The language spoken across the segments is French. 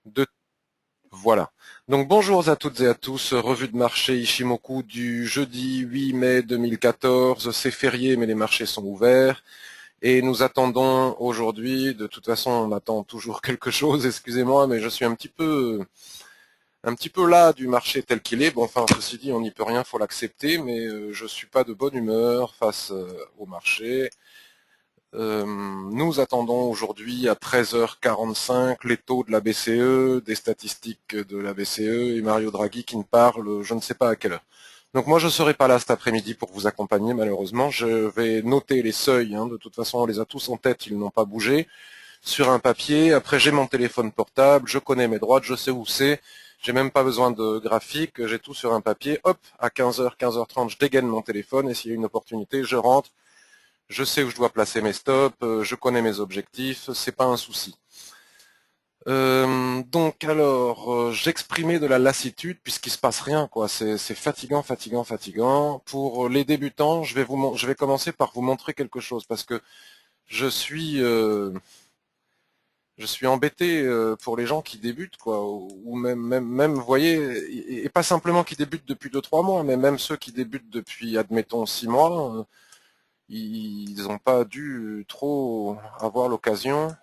De Voilà. Donc bonjour à toutes et à tous, revue de marché Ishimoku du jeudi 8 mai 2014. C'est férié mais les marchés sont ouverts et nous attendons aujourd'hui, de toute façon on attend toujours quelque chose, excusez-moi, mais je suis un petit peu là du marché tel qu'il est. Bon, enfin ceci dit, on n'y peut rien, faut l'accepter, mais je suis pas de bonne humeur face au marché. Nous attendons aujourd'hui à 13h45 les taux de la BCE, des statistiques de la BCE et Mario Draghi qui ne parle je ne sais pas à quelle heure. Donc moi je ne serai pas là cet après-midi pour vous accompagner malheureusement. Je vais noter les seuils, hein. De toute façon on les a tous en tête, ils n'ont pas bougé, sur un papier. Après j'ai mon téléphone portable, je connais mes droites, je sais où c'est. J'ai même pas besoin de graphique, j'ai tout sur un papier. Hop, à 15h, 15h30, je dégaine mon téléphone et s'il y a une opportunité, je rentre. Je sais où je dois placer mes stops, je connais mes objectifs, c'est pas un souci. Donc alors, j'exprimais de la lassitude puisqu'il se passe rien, quoi. C'est fatigant, fatigant, fatigant. Pour les débutants, je vais commencer par vous montrer quelque chose parce que je suis, euh, je suis embêté pour les gens qui débutent, quoi, ou même, vous voyez, et pas simplement qui débutent depuis 2, 3 mois, mais même ceux qui débutent depuis, admettons, 6 mois. Ils n'ont pas dû trop avoir l'occasion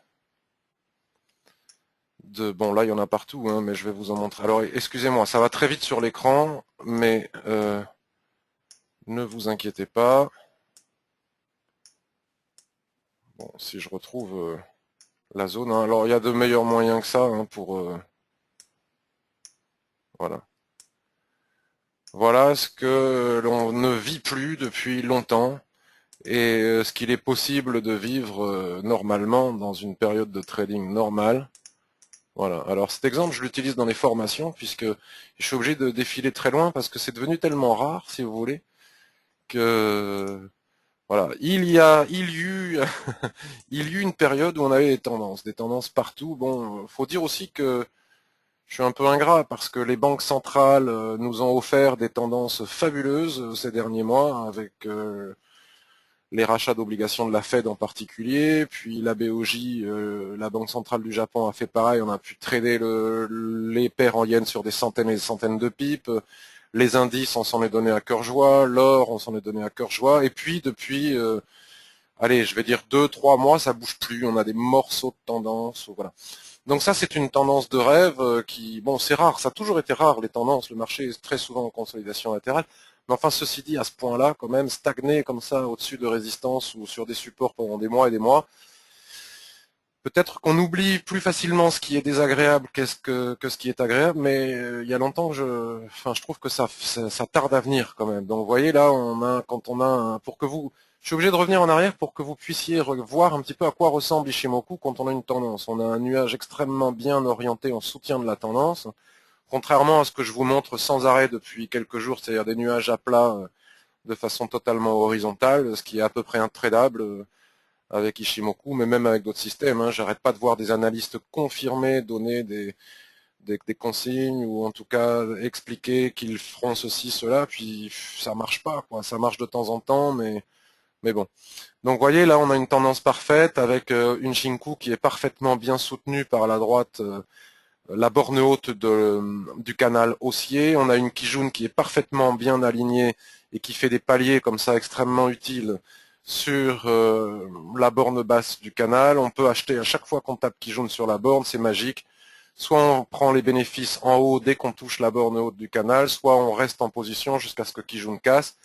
de... Bon, là, il y en a partout, hein, mais je vais vous en montrer. Alors, excusez-moi, ça va très vite sur l'écran, mais ne vous inquiétez pas. Bon, si je retrouve la zone, hein. Alors, il y a de meilleurs moyens que ça hein, pour... voilà. Voilà ce que l'on ne vit plus depuis longtemps et ce qu'il est possible de vivre normalement dans une période de trading normale. Voilà. Alors cet exemple, je l'utilise dans les formations puisque je suis obligé de défiler très loin parce que c'est devenu tellement rare, si vous voulez, que voilà. Il y eut une période où on avait des tendances partout. Bon, faut dire aussi que je suis un peu ingrat parce que les banques centrales nous ont offert des tendances fabuleuses ces derniers mois avec les rachats d'obligations de la Fed en particulier, puis la BOJ, la Banque centrale du Japon a fait pareil, on a pu trader les paires en yens sur des centaines et des centaines de pips, les indices on s'en est donné à cœur joie, l'or on s'en est donné à cœur joie, et puis depuis, allez, je vais dire 2, 3 mois, ça bouge plus, on a des morceaux de tendance, voilà. Donc ça c'est une tendance de rêve qui, bon c'est rare, ça a toujours été rare les tendances, le marché est très souvent en consolidation latérale, mais enfin ceci dit à ce point-là quand même, stagner comme ça au-dessus de résistance ou sur des supports pendant des mois et des mois, peut-être qu'on oublie plus facilement ce qui est désagréable que ce qui est agréable, mais il y a longtemps que enfin je trouve que ça tarde à venir quand même. Donc vous voyez là, quand on a, pour que vous, je suis obligé de revenir en arrière pour que vous puissiez voir un petit peu à quoi ressemble Ishimoku quand on a une tendance. On a un nuage extrêmement bien orienté en soutien de la tendance, contrairement à ce que je vous montre sans arrêt depuis quelques jours, c'est-à-dire des nuages à plat de façon totalement horizontale, ce qui est à peu près intradable avec Ishimoku, mais même avec d'autres systèmes. Hein. J'arrête pas de voir des analystes confirmés donner des consignes ou en tout cas expliquer qu'ils feront ceci, cela, puis ça marche pas, quoi. Ça marche de temps en temps, mais bon. Donc vous voyez, là on a une tendance parfaite avec une Shinku qui est parfaitement bien soutenue par la droite, la borne haute du canal haussier. On a une Kijun qui est parfaitement bien alignée et qui fait des paliers comme ça extrêmement utiles sur la borne basse du canal. On peut acheter à chaque fois qu'on tape Kijun sur la borne, c'est magique. Soit on prend les bénéfices en haut dès qu'on touche la borne haute du canal, soit on reste en position jusqu'à ce que Kijun casse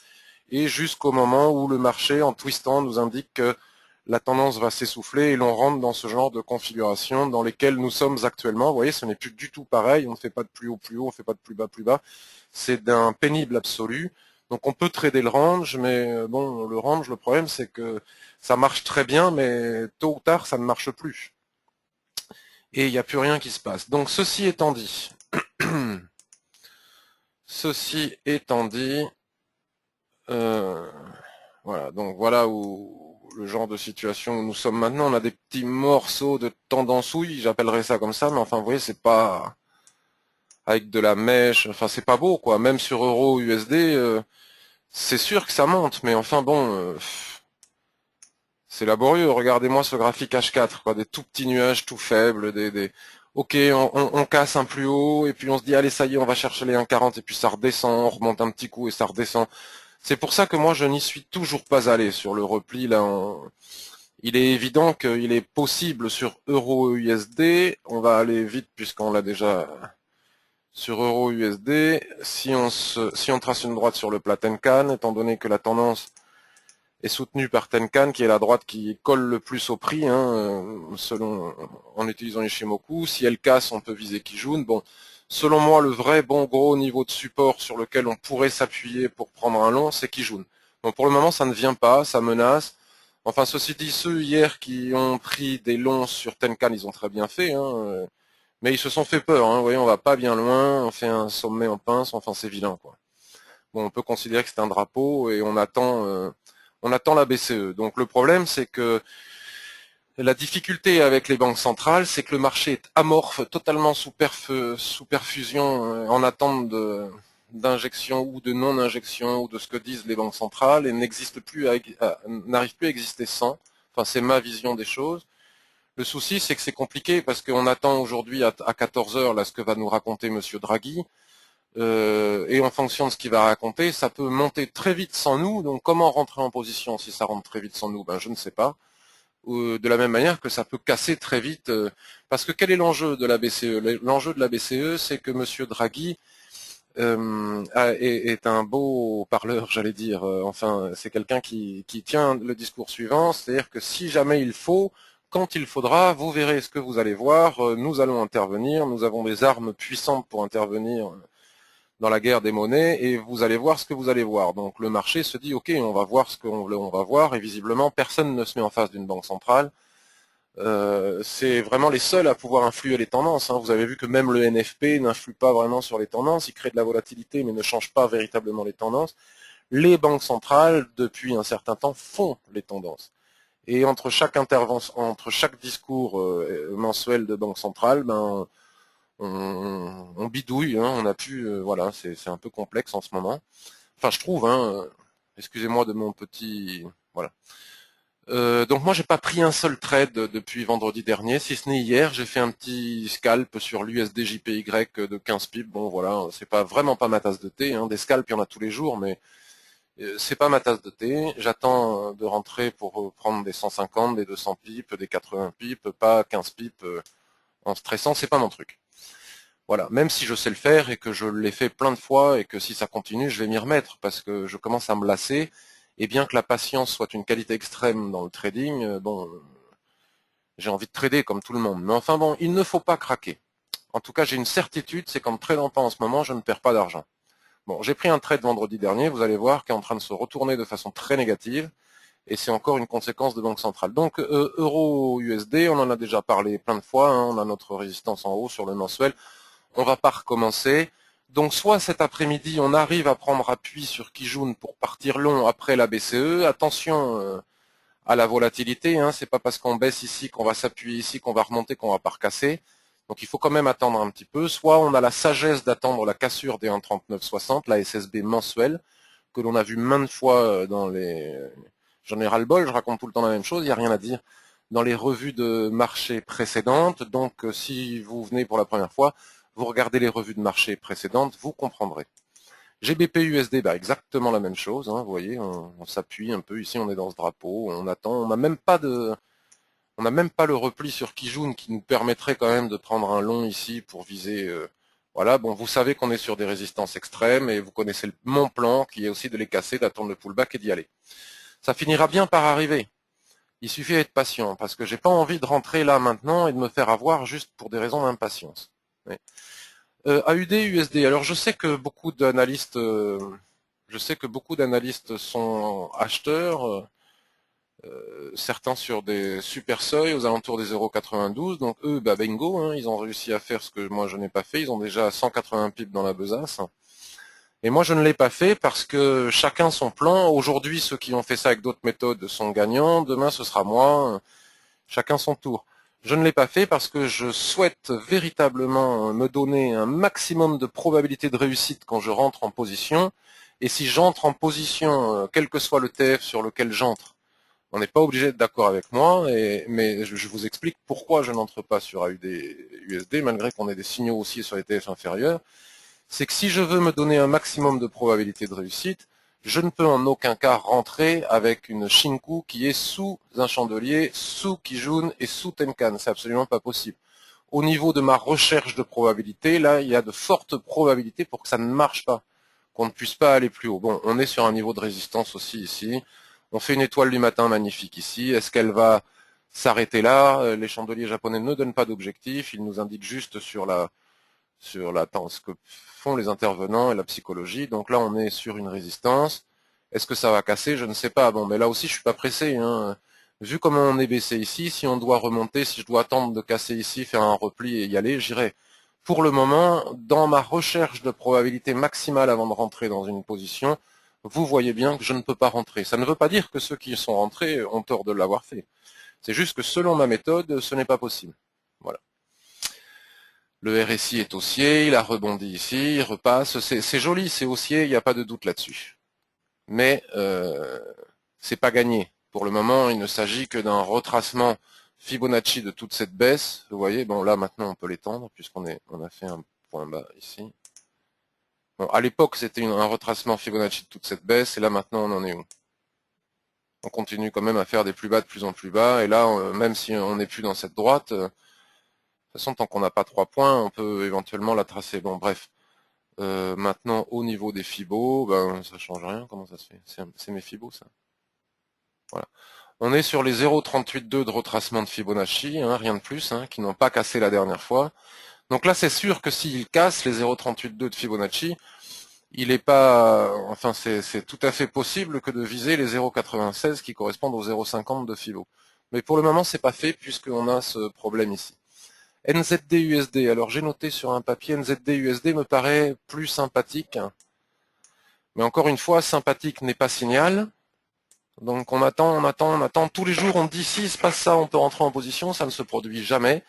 et jusqu'au moment où le marché, en twistant, nous indique que la tendance va s'essouffler et l'on rentre dans ce genre de configuration dans lesquelles nous sommes actuellement. Vous voyez, ce n'est plus du tout pareil, on ne fait pas de plus haut plus haut, on ne fait pas de plus bas plus bas. C'est d'un pénible absolu. Donc on peut trader le range, mais bon, le range, le problème c'est que ça marche très bien, mais tôt ou tard, ça ne marche plus. Et il n'y a plus rien qui se passe. Donc ceci étant dit, ceci étant dit, euh, voilà, donc voilà où le genre de situation où nous sommes maintenant. On a des petits morceaux de tendancouille, j'appellerais ça comme ça, mais enfin vous voyez, c'est pas avec de la mèche, enfin c'est pas beau quoi. Même sur Euro USD, c'est sûr que ça monte, mais enfin bon, c'est laborieux. Regardez-moi ce graphique H4, quoi, des tout petits nuages tout faibles, ok, on casse un plus haut, et puis on se dit, allez, ça y est, on va chercher les 1,40, et puis ça redescend, on remonte un petit coup, et ça redescend. C'est pour ça que moi, je n'y suis toujours pas allé sur le repli. Là, il est évident qu'il est possible sur Euro-USD, on va aller vite puisqu'on l'a déjà sur Euro-USD, si on trace une droite sur le plat Tenkan, étant donné que la tendance est soutenue par Tenkan, qui est la droite qui colle le plus au prix, selon, en utilisant Ishimoku. Si elle casse, on peut viser Kijun. Bon, selon moi, le vrai bon gros niveau de support sur lequel on pourrait s'appuyer pour prendre un long, c'est Kijun. Bon, pour le moment, ça ne vient pas, ça menace. Enfin, ceci dit, ceux hier qui ont pris des longs sur Tenkan, ils ont très bien fait, mais ils se sont fait peur, Vous voyez, on va pas bien loin, on fait un sommet en pince, enfin c'est vilain, quoi. Bon, on peut considérer que c'est un drapeau et on attend la BCE. Donc le problème, c'est que la difficulté avec les banques centrales, c'est que le marché est amorphe, totalement sous perfusion, en attente d'injection ou de non-injection ou de ce que disent les banques centrales et n'arrive plus à exister sans. Enfin, c'est ma vision des choses. Le souci, c'est que c'est compliqué parce qu'on attend aujourd'hui à 14 heures là ce que va nous raconter Monsieur Draghi. Et en fonction de ce qu'il va raconter, ça peut monter très vite sans nous. Donc comment rentrer en position si ça rentre très vite sans nous? Ben je ne sais pas. De la même manière que ça peut casser très vite. Parce que quel est l'enjeu de la BCE? L'enjeu de la BCE, c'est que Monsieur Draghi est un beau parleur, j'allais dire. Enfin, c'est quelqu'un qui tient le discours suivant, c'est-à-dire que si jamais il faut, quand il faudra, vous verrez ce que vous allez voir, nous allons intervenir, nous avons des armes puissantes pour intervenir dans la guerre des monnaies, et vous allez voir ce que vous allez voir. Donc le marché se dit, ok, on va voir ce qu'on va voir, et visiblement, personne ne se met en face d'une banque centrale. C'est vraiment les seuls à pouvoir influer les tendances. Vous avez vu que même le NFP n'influe pas vraiment sur les tendances, il crée de la volatilité mais ne change pas véritablement les tendances. Les banques centrales, depuis un certain temps, font les tendances. Et entre chaque intervention, entre chaque discours mensuel de banque centrale, on bidouille, on a pu, voilà, c'est un peu complexe en ce moment. Enfin, je trouve, excusez-moi de mon petit, voilà. Donc moi j'ai pas pris un seul trade depuis vendredi dernier, si ce n'est hier, j'ai fait un petit scalp sur l'USD JPY de 15 pips. Bon voilà, c'est pas vraiment pas ma tasse de thé, des scalps il y en a tous les jours, mais c'est pas ma tasse de thé. J'attends de rentrer pour prendre des 150, des 200 pips, des 80 pips, pas 15 pips en stressant, c'est pas mon truc. Voilà, même si je sais le faire et que je l'ai fait plein de fois et que si ça continue, je vais m'y remettre parce que je commence à me lasser. Et bien que la patience soit une qualité extrême dans le trading, bon, j'ai envie de trader comme tout le monde. Mais enfin bon, il ne faut pas craquer. En tout cas, j'ai une certitude, c'est qu'en tradant pas en ce moment, je ne perds pas d'argent. Bon, j'ai pris un trade vendredi dernier, vous allez voir, qui est en train de se retourner de façon très négative. Et c'est encore une conséquence de banque centrale. Donc, euro-USD, on en a déjà parlé plein de fois, on a notre résistance en haut sur le mensuel. On va pas recommencer. Donc soit cet après-midi, on arrive à prendre appui sur Kijun pour partir long après la BCE. Attention à la volatilité, c'est pas parce qu'on baisse ici qu'on va s'appuyer ici qu'on va remonter, qu'on va pas recasser. Donc il faut quand même attendre un petit peu. Soit on a la sagesse d'attendre la cassure des 1,3960, la SSB mensuelle, que l'on a vu maintes fois dans les... J'en ai ras-le-bol, je raconte tout le temps la même chose, il n'y a rien à dire. Dans les revues de marché précédentes, donc si vous venez pour la première fois, vous regardez les revues de marché précédentes, vous comprendrez. GBP USD, exactement la même chose, vous voyez, on s'appuie un peu, ici on est dans ce drapeau, on attend, on n'a même pas le repli sur Kijun qui nous permettrait quand même de prendre un long ici pour viser, voilà, bon, vous savez qu'on est sur des résistances extrêmes et vous connaissez mon plan qui est aussi de les casser, d'attendre le pullback et d'y aller. Ça finira bien par arriver. Il suffit d'être patient parce que j'ai pas envie de rentrer là maintenant et de me faire avoir juste pour des raisons d'impatience. Ouais. AUD, USD. Alors je sais que beaucoup d'analystes, sont acheteurs, certains sur des super seuils aux alentours des 0,92. Donc eux, bingo, ils ont réussi à faire ce que moi je n'ai pas fait. Ils ont déjà 180 pips dans la besace. Et moi je ne l'ai pas fait parce que chacun son plan. Aujourd'hui, ceux qui ont fait ça avec d'autres méthodes sont gagnants. Demain, ce sera moi. Chacun son tour. Je ne l'ai pas fait parce que je souhaite véritablement me donner un maximum de probabilité de réussite quand je rentre en position. Et si j'entre en position, quel que soit le TF sur lequel j'entre, On n'est pas obligé d'être d'accord avec moi, mais je vous explique pourquoi je n'entre pas sur AUD-USD, malgré qu'on ait des signaux haussiers sur les TF inférieurs. C'est que si je veux me donner un maximum de probabilité de réussite, je ne peux en aucun cas rentrer avec une Shinku qui est sous un chandelier, sous Kijun et sous Tenkan. C'est absolument pas possible. Au niveau de ma recherche de probabilité, là, il y a de fortes probabilités pour que ça ne marche pas, qu'on ne puisse pas aller plus haut. Bon, on est sur un niveau de résistance aussi ici. On fait une étoile du matin magnifique ici. Est-ce qu'elle va s'arrêter là? Les chandeliers japonais ne donnent pas d'objectif. Ils nous indiquent juste sur ce que font les intervenants et la psychologie. Donc là, on est sur une résistance. Est-ce que ça va casser? Je ne sais pas. Bon, mais là aussi, je suis pas pressé, hein. Vu comment on est baissé ici, si on doit remonter, si je dois attendre de casser ici, faire un repli et y aller, j'irai. Pour le moment, dans ma recherche de probabilité maximale avant de rentrer dans une position, vous voyez bien que je ne peux pas rentrer. Ça ne veut pas dire que ceux qui sont rentrés ont tort de l'avoir fait. C'est juste que selon ma méthode, ce n'est pas possible. Voilà. Le RSI est haussier, il a rebondi ici, il repasse. C'est joli, c'est haussier, il n'y a pas de doute là-dessus. Mais c'est pas gagné. Pour le moment, il ne s'agit que d'un retracement Fibonacci de toute cette baisse. Vous voyez, bon là maintenant on peut l'étendre puisqu'on a fait un point bas ici. Bon, à l'époque c'était un retracement Fibonacci de toute cette baisse et là maintenant on en est où? On continue quand même à faire des plus bas de plus en plus bas et là même si on n'est plus dans cette droite, de toute façon tant qu'on n'a pas 3 points, on peut éventuellement la tracer. Bon bref. Maintenant au niveau des Fibos, ben ça change rien. Comment ça se fait? C'est mes Fibos ça. Voilà. On est sur les 0,382 de retracement de Fibonacci, hein, rien de plus, hein, qui n'ont pas cassé la dernière fois. Donc là, c'est sûr que s'il casse les 0,382 de Fibonacci, il est pas, enfin, c'est tout à fait possible que de viser les 0,96 qui correspondent aux 0,50 de Fibo. Mais pour le moment, c'est pas fait puisqu'on a ce problème ici. NZD-USD, alors j'ai noté sur un papier, NZD-USD me paraît plus sympathique. Mais encore une fois, sympathique n'est pas signal. Donc on attend. Tous les jours, on dit si il se passe ça, on peut rentrer en position. Ça ne se produit jamais.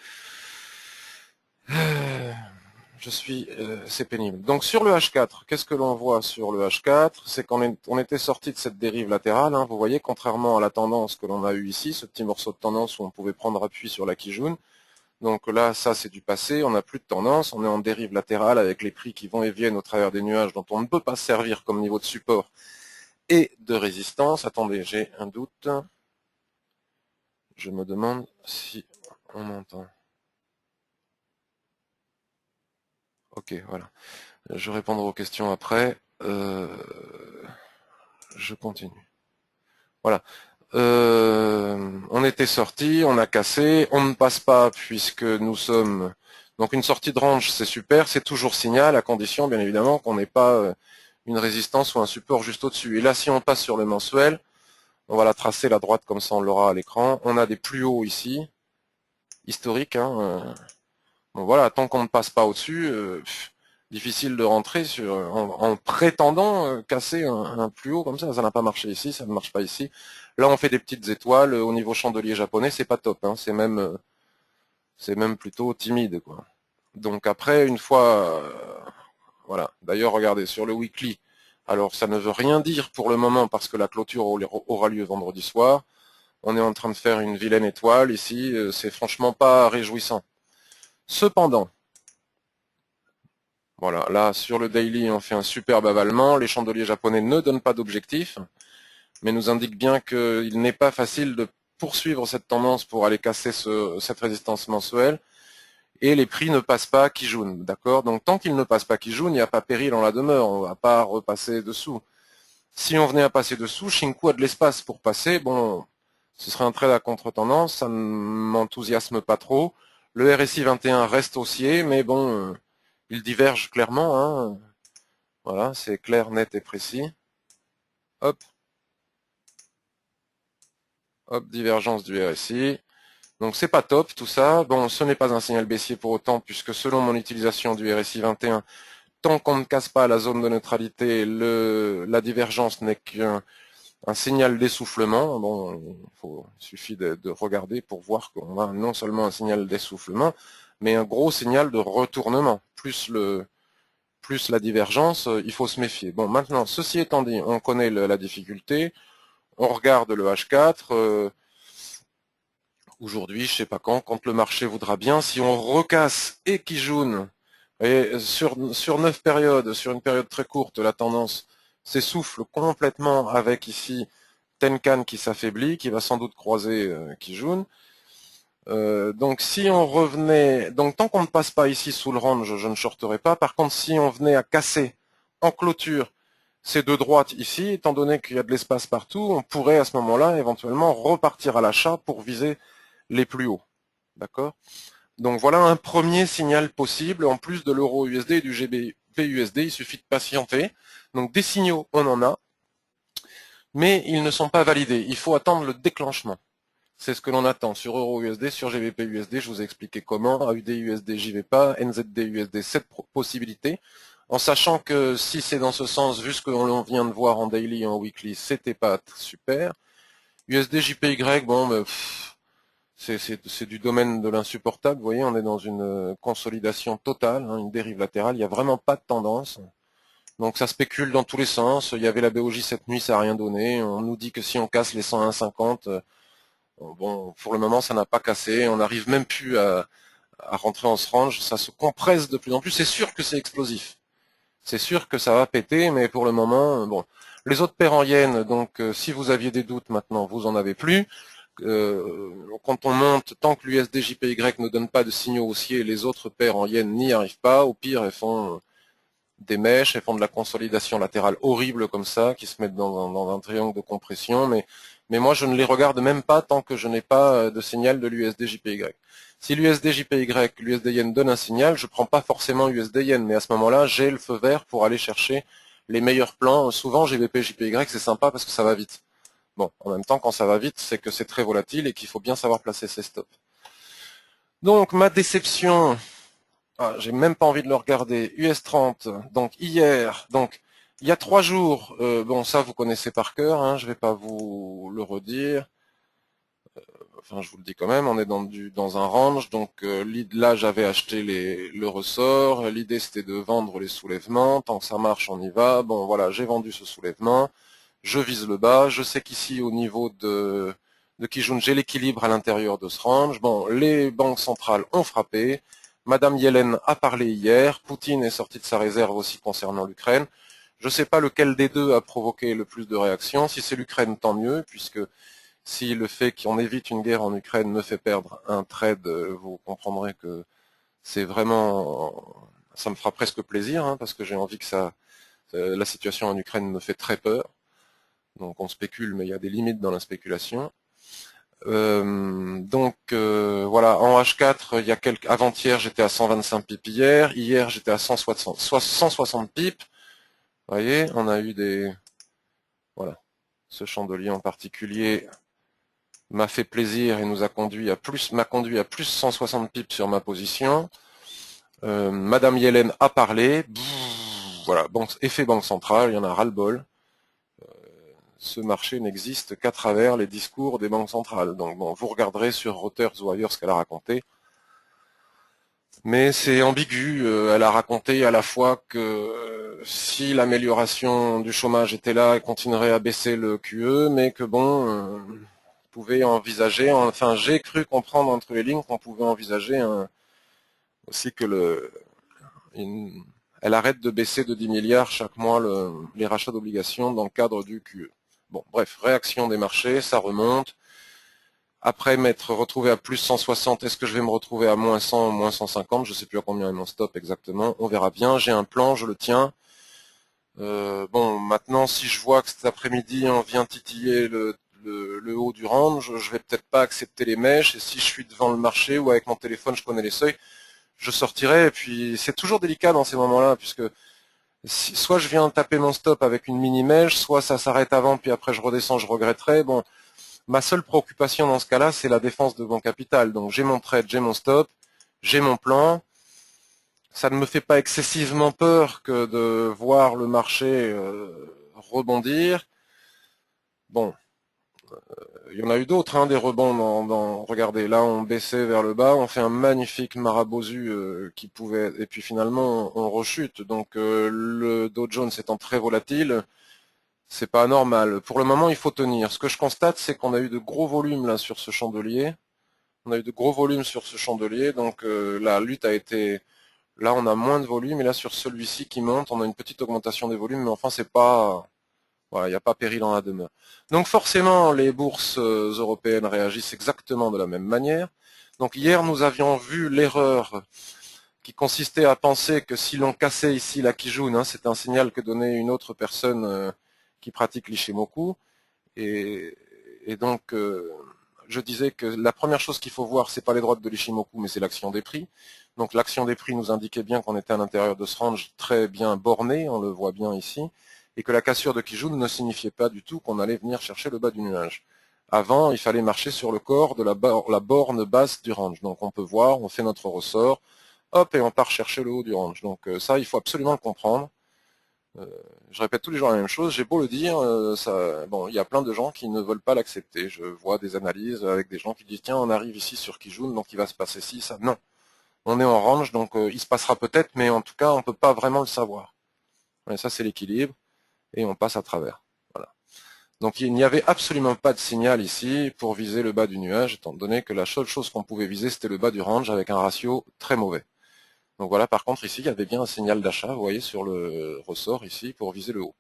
C'est pénible. Donc sur le H4, qu'est-ce que l'on voit sur le H4? C'est qu'on était sorti de cette dérive latérale. Hein, vous voyez, contrairement à la tendance que l'on a eu ici, ce petit morceau de tendance où on pouvait prendre appui sur la Kijun. Donc là, ça c'est du passé. On n'a plus de tendance. On est en dérive latérale avec les prix qui vont et viennent au travers des nuages dont on ne peut pas se servir comme niveau de support et de résistance. Attendez, j'ai un doute. Je me demande si on m'entend. Ok, voilà. Je répondrai aux questions après. Je continue. Voilà. On était sorti, on a cassé, on ne passe pas puisque nous sommes... Donc une sortie de range, c'est super, c'est toujours signal, à condition bien évidemment qu'on n'ait pas une résistance ou un support juste au-dessus. Et là, si on passe sur le mensuel, on va la tracer la droite comme ça on l'aura à l'écran. On a des plus hauts ici, historiques. Hein, bon voilà, tant qu'on ne passe pas au-dessus, difficile de rentrer en prétendant casser un plus haut comme ça. Ça n'a pas marché ici, ça ne marche pas ici. Là, on fait des petites étoiles au niveau chandelier japonais, c'est pas top. Hein, c'est même plutôt timide, quoi. Donc après, une fois, voilà. D'ailleurs, regardez sur le weekly. Alors, ça ne veut rien dire pour le moment parce que la clôture aura lieu vendredi soir. On est en train de faire une vilaine étoile ici. C'est franchement pas réjouissant. Cependant, voilà, là sur le daily on fait un superbe avalement, les chandeliers japonais ne donnent pas d'objectif, mais nous indiquent bien qu'il n'est pas facile de poursuivre cette tendance pour aller casser cette résistance mensuelle, et les prix ne passent pas Kijun, d'accord? Donc tant qu'ils ne passent pas Kijun, il n'y a pas péril en la demeure, on ne va pas repasser dessous. Si on venait à passer dessous, Shinku a de l'espace pour passer, bon, ce serait un trade à contre-tendance, ça ne m'enthousiasme pas trop. Le RSI 21 reste haussier, mais bon, il diverge clairement. Hein. Voilà, c'est clair, net et précis. Hop. Hop, divergence du RSI. Donc c'est pas top tout ça. Bon, ce n'est pas un signal baissier pour autant, puisque selon mon utilisation du RSI 21, tant qu'on ne casse pas la zone de neutralité, la divergence n'est qu'un signal d'essoufflement. Bon, il suffit de regarder pour voir qu'on a non seulement un signal d'essoufflement, mais un gros signal de retournement. Plus la divergence, il faut se méfier. Bon, maintenant, ceci étant dit, on connaît la difficulté. on regarde le H4, aujourd'hui, je sais pas quand le marché voudra bien, si on recasse et Kijun, et sur 9 périodes, sur une période très courte, la tendance s'essouffle complètement avec ici Tenkan qui s'affaiblit, qui va sans doute croiser Kijun. Donc si on revenait, donc tant qu'on ne passe pas ici sous le range, je ne shorterai pas. Par contre, si on venait à casser en clôture ces deux droites ici, étant donné qu'il y a de l'espace partout, on pourrait à ce moment-là éventuellement repartir à l'achat pour viser les plus hauts. D'accord? Donc voilà un premier signal possible, en plus de l'euro USD et du GBP USD, il suffit de patienter. Donc des signaux, on en a, mais ils ne sont pas validés. Il faut attendre le déclenchement. C'est ce que l'on attend sur Euro USD, sur GBP USD, je vous ai expliqué comment, AUD USD j'y vais pas, NZD USD cette possibilité, en sachant que si c'est dans ce sens, vu ce que l'on vient de voir en daily et en weekly, c'était pas super. USD JPY, bon, c'est du domaine de l'insupportable, vous voyez, on est dans une consolidation totale, hein, une dérive latérale, il n'y a vraiment pas de tendance. Donc ça spécule dans tous les sens, il y avait la BOJ cette nuit, ça n'a rien donné, on nous dit que si on casse les 101,50, bon, pour le moment, ça n'a pas cassé. On n'arrive même plus à rentrer en ce range. Ça se compresse de plus en plus. C'est sûr que c'est explosif. C'est sûr que ça va péter, mais pour le moment, bon. Les autres paires en yens, donc si vous aviez des doutes maintenant, vous en avez plus. Quand on monte, tant que l'USD JPY ne donne pas de signaux haussiers, les autres paires en yens n'y arrivent pas. Au pire, elles font des mèches, elles font de la consolidation latérale horrible comme ça, qui se mettent dans un triangle de compression, mais moi je ne les regarde même pas tant que je n'ai pas de signal de l'USD JPY. Si l'USD JPY, l'USD Yen donne un signal, je ne prends pas forcément USD Yen, mais à ce moment-là, j'ai le feu vert pour aller chercher les meilleurs plans. Souvent GBP JPY, c'est sympa parce que ça va vite. Bon, en même temps, quand ça va vite, c'est que c'est très volatile et qu'il faut bien savoir placer ses stops. Donc ma déception, j'ai même pas envie de le regarder. US30, donc hier, donc il y a 3 jours, bon ça vous connaissez par cœur, hein, je vais pas vous le redire. Enfin je vous le dis quand même, on est dans un range, donc là j'avais acheté le ressort, l'idée c'était de vendre les soulèvements, tant que ça marche on y va. Bon voilà, j'ai vendu ce soulèvement, je vise le bas, je sais qu'ici au niveau de Kijun, j'ai l'équilibre à l'intérieur de ce range. Bon, les banques centrales ont frappé. Madame Yellen a parlé hier. Poutine est sorti de sa réserve aussi concernant l'Ukraine. Je ne sais pas lequel des deux a provoqué le plus de réactions. Si c'est l'Ukraine, tant mieux, puisque si le fait qu'on évite une guerre en Ukraine me fait perdre un trade, vous comprendrez que c'est vraiment, ça me fera presque plaisir, hein, parce que j'ai envie que la situation en Ukraine me fait très peur. Donc on spécule, mais il y a des limites dans la spéculation. Voilà, en H4, il y a avant-hier j'étais à 125 pips hier j'étais à 160 pips. Vous voyez, on a eu voilà, ce chandelier en particulier m'a fait plaisir et m'a conduit à plus 160 pips sur ma position. Madame Yellen a parlé. Voilà, effet banque centrale, il y en a ras-le-bol. Ce marché n'existe qu'à travers les discours des banques centrales. Donc bon, vous regarderez sur Reuters ou ailleurs ce qu'elle a raconté. Mais c'est ambigu. Elle a raconté à la fois que si l'amélioration du chômage était là, elle continuerait à baisser le QE, mais que bon, pouvait envisager, enfin j'ai cru comprendre entre les lignes qu'on pouvait envisager aussi que elle arrête de baisser de 10 milliards chaque mois les rachats d'obligations dans le cadre du QE. Bon, bref, réaction des marchés, ça remonte. Après m'être retrouvé à plus 160, est-ce que je vais me retrouver à moins 100 ou moins 150? Je ne sais plus à combien est mon stop exactement. On verra bien. J'ai un plan, je le tiens. Bon, maintenant, si je vois que cet après-midi, on vient titiller le haut du range, je vais peut-être pas accepter les mèches. Et si je suis devant le marché ou avec mon téléphone, je connais les seuils, je sortirai. Et puis, c'est toujours délicat dans ces moments-là, puisque soit je viens taper mon stop avec une mini-mèche, soit ça s'arrête avant, puis après je redescends, je regretterai. Bon, ma seule préoccupation dans ce cas-là, c'est la défense de mon capital. Donc j'ai mon trade, j'ai mon stop, j'ai mon plan. Ça ne me fait pas excessivement peur que de voir le marché rebondir. Bon, il y en a eu d'autres, hein, des rebonds regardez, là on baissait vers le bas, on fait un magnifique marabosu qui pouvait, et puis finalement on rechute. Donc le Dow Jones étant très volatile, C'est pas normal. Pour le moment, il faut tenir. Ce que je constate, c'est qu'on a eu de gros volumes là sur ce chandelier. On a eu de gros volumes sur ce chandelier, donc la lutte a été... Là, on a moins de volume, et là, sur celui-ci qui monte, on a une petite augmentation des volumes, mais enfin, c'est pas... Voilà, il n'y a pas péril en la demeure. Donc forcément, les bourses européennes réagissent exactement de la même manière. Donc hier, nous avions vu l'erreur qui consistait à penser que si l'on cassait ici la Kijun, hein, c'est un signal que donnait une autre personne qui pratique l'Ishimoku. Et, et donc, je disais que la première chose qu'il faut voir, c'est pas les droites de l'Ishimoku, mais c'est l'action des prix. Donc l'action des prix nous indiquait bien qu'on était à l'intérieur de ce range très bien borné, on le voit bien ici, et que la cassure de Kijun ne signifiait pas du tout qu'on allait venir chercher le bas du nuage. Avant, il fallait marcher sur le corps de la borne basse du range. Donc on peut voir, on fait notre ressort, hop, et on part chercher le haut du range. Donc ça, il faut absolument le comprendre. Je répète tous les jours la même chose, j'ai beau le dire, bon, il y a plein de gens qui ne veulent pas l'accepter. Je vois des analyses avec des gens qui disent tiens, on arrive ici sur Kijun, donc il va se passer ci, ça. Non, on est en range, donc il se passera peut-être, mais en tout cas, on ne peut pas vraiment le savoir. Et ça, c'est l'équilibre, et on passe à travers. Voilà. Donc il n'y avait absolument pas de signal ici pour viser le bas du nuage, étant donné que la seule chose qu'on pouvait viser, c'était le bas du range avec un ratio très mauvais. Donc voilà, par contre, ici, il y avait bien un signal d'achat, vous voyez, sur le ressort ici, pour viser le haut.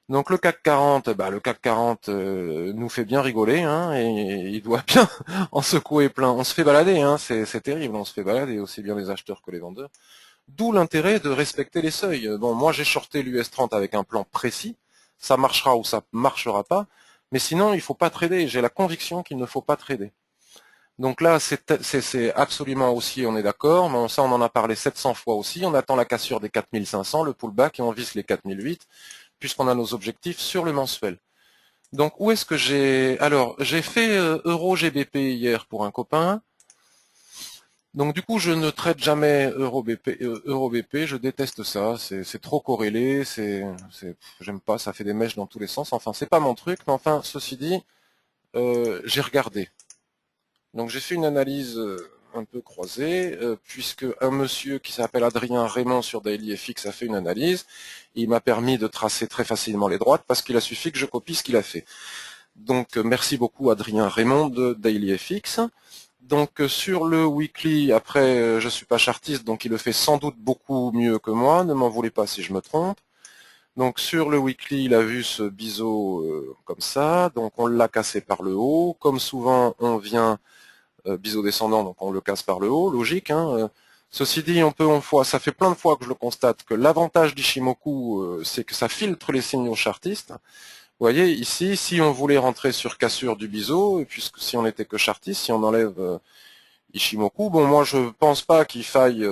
Donc le CAC 40, le CAC 40 nous fait bien rigoler, hein, et il doit bien en secouer plein. On se fait balader, hein, c'est terrible, on se fait balader, aussi bien les acheteurs que les vendeurs. D'où l'intérêt de respecter les seuils. Bon, moi j'ai shorté l'US 30 avec un plan précis, ça marchera ou ça marchera pas, mais sinon il faut pas trader, j'ai la conviction qu'il ne faut pas trader. Donc là, c'est absolument aussi, on est d'accord, mais ça on en a parlé 700 fois aussi, on attend la cassure des 4500, le pullback, et on vise les 4008, puisqu'on a nos objectifs sur le mensuel. Donc où est-ce que j'ai... Alors, j'ai fait Euro GBP hier pour un copain. Donc du coup, je ne traite jamais Euro BP, je déteste ça, c'est trop corrélé, j'aime pas, ça fait des mèches dans tous les sens. Enfin, c'est pas mon truc, mais enfin, ceci dit, j'ai regardé. Donc j'ai fait une analyse un peu croisée, puisque un monsieur qui s'appelle Adrien Raymond sur DailyFX a fait une analyse. Il m'a permis de tracer très facilement les droites parce qu'il a suffi que je copie ce qu'il a fait. Donc merci beaucoup Adrien Raymond de DailyFX. Donc sur le weekly, après je suis pas chartiste, donc il le fait sans doute beaucoup mieux que moi, ne m'en voulez pas si je me trompe. Donc sur le weekly, il a vu ce biseau comme ça, donc on l'a cassé par le haut. Comme souvent, on vient biseau descendant, donc on le casse par le haut, logique. Hein. Ceci dit, ça fait plein de fois que je le constate, que l'avantage d'Ishimoku, c'est que ça filtre les signaux chartistes. Vous voyez, ici, si on voulait rentrer sur cassure du biseau, puisque si on n'était que chartiste, si on enlève Ishimoku, bon, moi je pense pas qu'il faille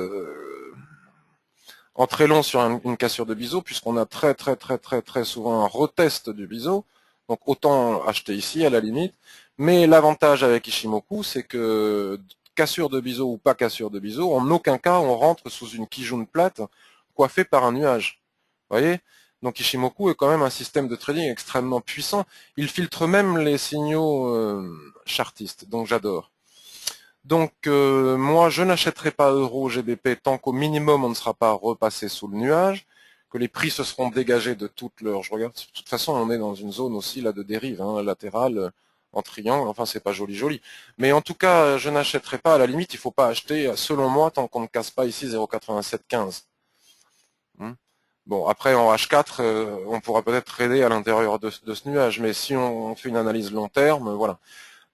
entrer long sur une cassure de biseau, puisqu'on a très souvent un retest du biseau, donc autant acheter ici à la limite. Mais l'avantage avec Ishimoku, c'est que cassure de biseau ou pas cassure de biseau, en aucun cas on rentre sous une Kijun plate coiffée par un nuage. Vous voyez? Donc Ishimoku est quand même un système de trading extrêmement puissant. Il filtre même les signaux chartistes, donc j'adore. Donc moi je n'achèterai pas Euro GBP tant qu'au minimum on ne sera pas repassé sous le nuage, que les prix se seront dégagés de toute leur... Je regarde, de toute façon on est dans une zone aussi là de dérive, hein, latérale, en triangle, enfin c'est pas joli. Mais en tout cas je n'achèterai pas, à la limite il ne faut pas acheter selon moi tant qu'on ne casse pas ici 0,8715. Bon, après en H4, on pourra peut-être trader à l'intérieur de ce nuage, mais si on fait une analyse long terme, voilà.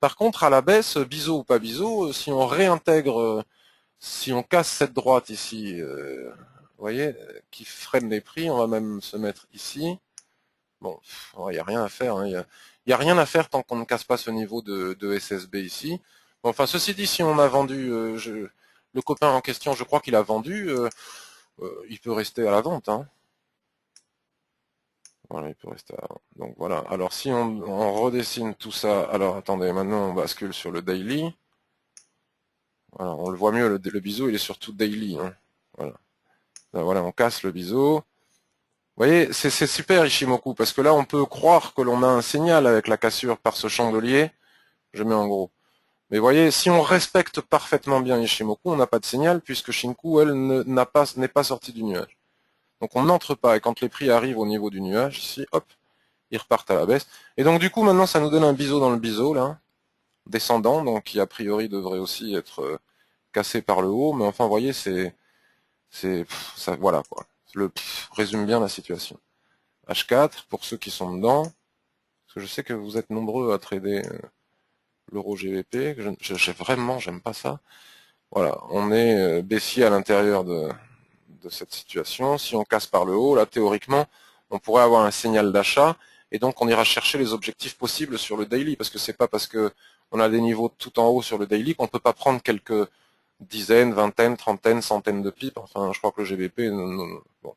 Par contre, à la baisse, biseau ou pas biseau, si on réintègre, si on casse cette droite ici, vous voyez, qui freine les prix, on va même se mettre ici. Bon, il n'y a rien à faire, hein, il n'y a rien à faire tant qu'on ne casse pas ce niveau de SSB ici. Bon, enfin, ceci dit, si on a vendu, le copain en question, je crois qu'il a vendu, il peut rester à la vente, hein. Voilà, il peut rester à... Donc voilà. Alors si on redessine tout ça, alors attendez, maintenant on bascule sur le daily. Voilà, on le voit mieux, le biseau il est surtout daily. Hein. Voilà. Là, voilà, on casse le biseau. Vous voyez, c'est super Ishimoku, parce que là on peut croire que l'on a un signal avec la cassure par ce chandelier. Je mets en gros. Mais vous voyez, si on respecte parfaitement bien Ishimoku, on n'a pas de signal, puisque Shinku, elle, n'est pas sortie du nuage. Donc on n'entre pas, et quand les prix arrivent au niveau du nuage, ici, hop, ils repartent à la baisse. Et donc du coup maintenant ça nous donne un biseau dans le biseau là, descendant, donc qui a priori devrait aussi être cassé par le haut, mais enfin vous voyez ça voilà quoi. Résume bien la situation. H4 pour ceux qui sont dedans, parce que je sais que vous êtes nombreux à trader l'euro GBP, j'aime pas ça. Voilà, on est baissier à l'intérieur de cette situation. Si on casse par le haut, là théoriquement, on pourrait avoir un signal d'achat et donc on ira chercher les objectifs possibles sur le daily, parce que c'est pas parce que on a des niveaux tout en haut sur le daily qu'on peut pas prendre quelques dizaines, vingtaines, trentaines, centaines de pips. Enfin, je crois que le GBP, bon.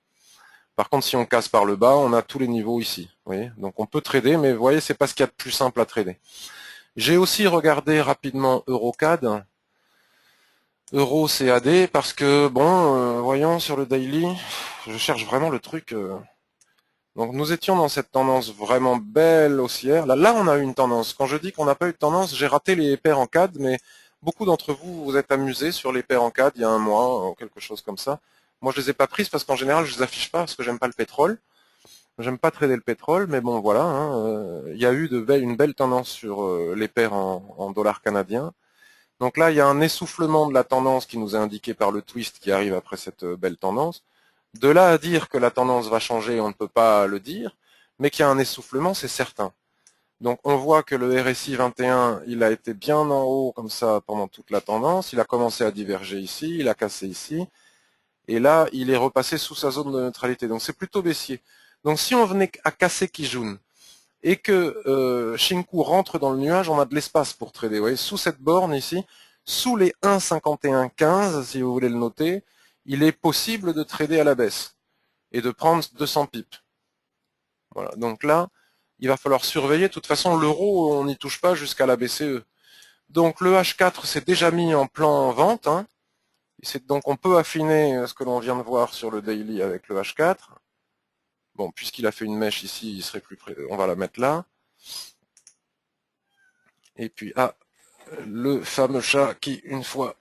Par contre, si on casse par le bas, on a tous les niveaux ici. Vous voyez, donc on peut trader, mais vous voyez, c'est pas ce qu'il y a de plus simple à trader. J'ai aussi regardé rapidement EuroCAD, Euro CAD, parce que bon, voyons sur le daily, je cherche vraiment le truc. Donc nous étions dans cette tendance vraiment belle haussière. Là, on a eu une tendance. Quand je dis qu'on n'a pas eu de tendance, j'ai raté les paires en CAD, mais beaucoup d'entre vous vous êtes amusés sur les paires en CAD il y a un mois ou quelque chose comme ça. Moi, je les ai pas prises parce qu'en général, je les affiche pas parce que j'aime pas le pétrole. J'aime pas trader le pétrole, mais bon, voilà. Il y a eu une belle tendance sur les paires en dollars canadiens. Donc là, il y a un essoufflement de la tendance qui nous est indiqué par le twist qui arrive après cette belle tendance. De là à dire que la tendance va changer, on ne peut pas le dire, mais qu'il y a un essoufflement, c'est certain. Donc on voit que le RSI 21, il a été bien en haut comme ça pendant toute la tendance, il a commencé à diverger ici, il a cassé ici, et là il est repassé sous sa zone de neutralité. Donc c'est plutôt baissier. Donc si on venait à casser Kijun et que Shinku rentre dans le nuage, on a de l'espace pour trader. Vous voyez, sous cette borne ici, sous les 1,5115, si vous voulez le noter, il est possible de trader à la baisse et de prendre 200 pips. Voilà. Donc là, il va falloir surveiller. De toute façon, l'euro, on n'y touche pas jusqu'à la BCE. Donc le H4 s'est déjà mis en plan vente. Hein. Donc on peut affiner ce que l'on vient de voir sur le daily avec le H4. Bon, puisqu'il a fait une mèche ici, il serait plus près. On va la mettre là. Et puis, le fameux chat qui, une fois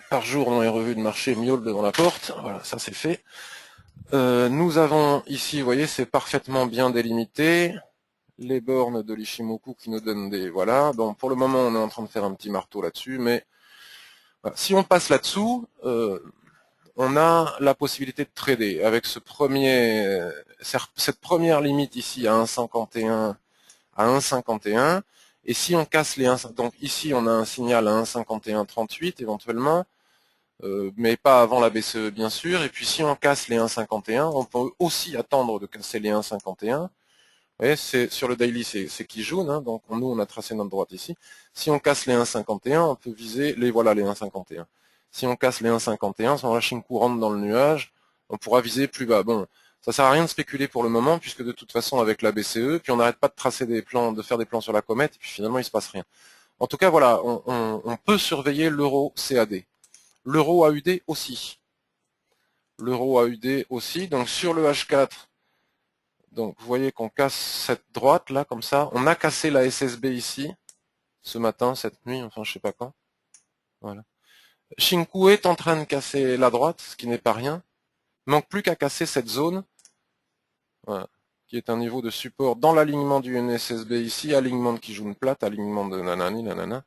par jour dans les revues de marché, miaule devant la porte. Voilà, ça c'est fait. Nous avons ici, vous voyez, c'est parfaitement bien délimité. Les bornes de l'Ishimoku qui nous donnent des... Voilà. Bon, pour le moment, on est en train de faire un petit marteau là-dessus, mais voilà. Si on passe là-dessous, on a la possibilité de trader avec cette première limite ici à 1,51 à 1,51. Et si on casse les 1, donc ici on a un signal à 1,5138 éventuellement, mais pas avant la BCE bien sûr. Et puis si on casse les 1,51, on peut aussi attendre de casser les 1,51. Vous voyez, sur le daily, c'est qui jaune, hein, donc nous on a tracé notre droite ici. Si on casse les 1,51, on peut viser les 1,51. Si on casse les 1,51, si on lâche une courante dans le nuage, on pourra viser plus bas. Bon, ça sert à rien de spéculer pour le moment, puisque de toute façon avec la BCE, puis on n'arrête pas de tracer des plans, de faire des plans sur la comète, et puis finalement il se passe rien. En tout cas, voilà, on peut surveiller l'euro CAD. L'euro AUD aussi. L'euro AUD aussi. Donc sur le H4, donc vous voyez qu'on casse cette droite là, comme ça. On a cassé la SSB ici, ce matin, cette nuit, enfin je sais pas quand. Voilà. Shinku est en train de casser la droite, ce qui n'est pas rien. Il manque plus qu'à casser cette zone, voilà, qui est un niveau de support dans l'alignement du NSSB ici, alignement de Kijun plate, alignement de nanani, nanana.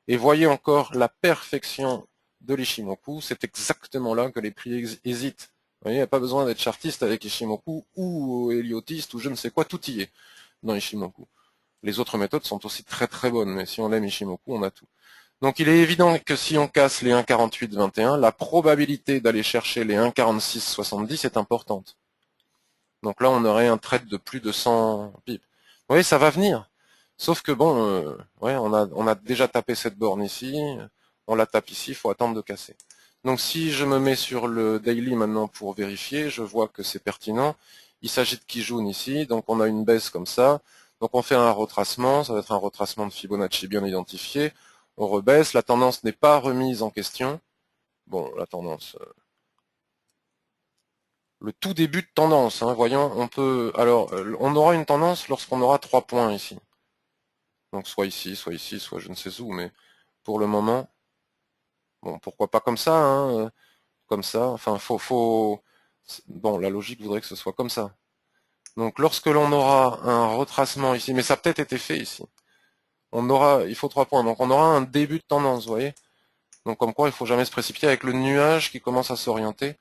Et voyez encore la perfection de l'Ishimoku, c'est exactement là que les prix hésitent. Vous voyez, il n'y a pas besoin d'être chartiste avec Ishimoku ou héliotiste ou je ne sais quoi, tout y est dans Ishimoku. Les autres méthodes sont aussi très très bonnes, mais si on aime Ishimoku, on a tout. Donc il est évident que si on casse les 1,4821, la probabilité d'aller chercher les 1,4670 est importante. Donc là, on aurait un trade de plus de 100 pips. Vous voyez, ça va venir. Sauf que bon, ouais, on a déjà tapé cette borne ici, on la tape ici, il faut attendre de casser. Donc si je me mets sur le daily maintenant pour vérifier, je vois que c'est pertinent. Il s'agit de Kijun ici, donc on a une baisse comme ça. Donc on fait un retracement, ça va être un retracement de Fibonacci bien identifié. On rebaisse, la tendance n'est pas remise en question. Bon, la tendance, le tout début de tendance, hein, voyons, on peut, alors, on aura une tendance lorsqu'on aura 3 points ici. Donc soit ici, soit je ne sais où, mais pour le moment, bon, pourquoi pas comme ça, hein, comme ça, enfin, bon, la logique voudrait que ce soit comme ça. Donc lorsque l'on aura un retracement ici, mais ça a peut-être été fait ici, il faut 3 points, donc on aura un début de tendance, vous voyez. Donc comme quoi il faut jamais se précipiter avec le nuage qui commence à s'orienter.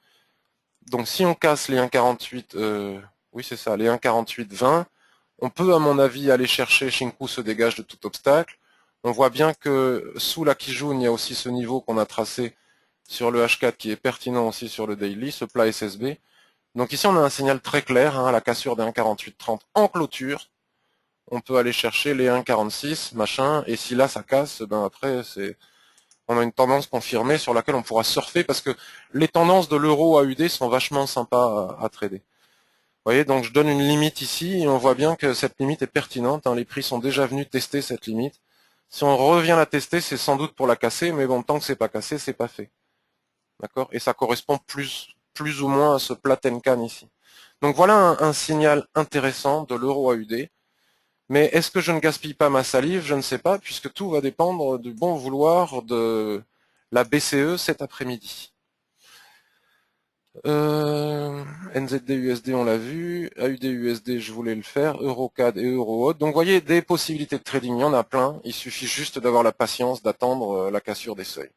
Donc si on casse les 1,48, oui c'est ça, les 1,48,20, on peut à mon avis aller chercher Shinku se dégage de tout obstacle. On voit bien que sous la Kijun, il y a aussi ce niveau qu'on a tracé sur le H4 qui est pertinent aussi sur le daily, ce plat SSB. Donc ici on a un signal très clair, hein, la cassure des 1,48,30 en clôture. On peut aller chercher les 1,46, machin, et si là ça casse, ben après on a une tendance confirmée sur laquelle on pourra surfer parce que les tendances de l'euro AUD sont vachement sympas à trader. Vous voyez, donc je donne une limite ici et on voit bien que cette limite est pertinente, hein, les prix sont déjà venus tester cette limite. Si on revient la tester, c'est sans doute pour la casser, mais bon, tant que c'est pas cassé, c'est pas fait. D'accord? Et ça correspond plus ou moins à ce plat Tenkan ici. Donc voilà un signal intéressant de l'euro AUD. Mais est-ce que je ne gaspille pas ma salive? Je ne sais pas, puisque tout va dépendre du bon vouloir de la BCE cet après-midi. NZD USD on l'a vu, AUD USD je voulais le faire, EuroCAD et EuroHot. Donc vous voyez, des possibilités de trading, il y en a plein, il suffit juste d'avoir la patience d'attendre la cassure des seuils.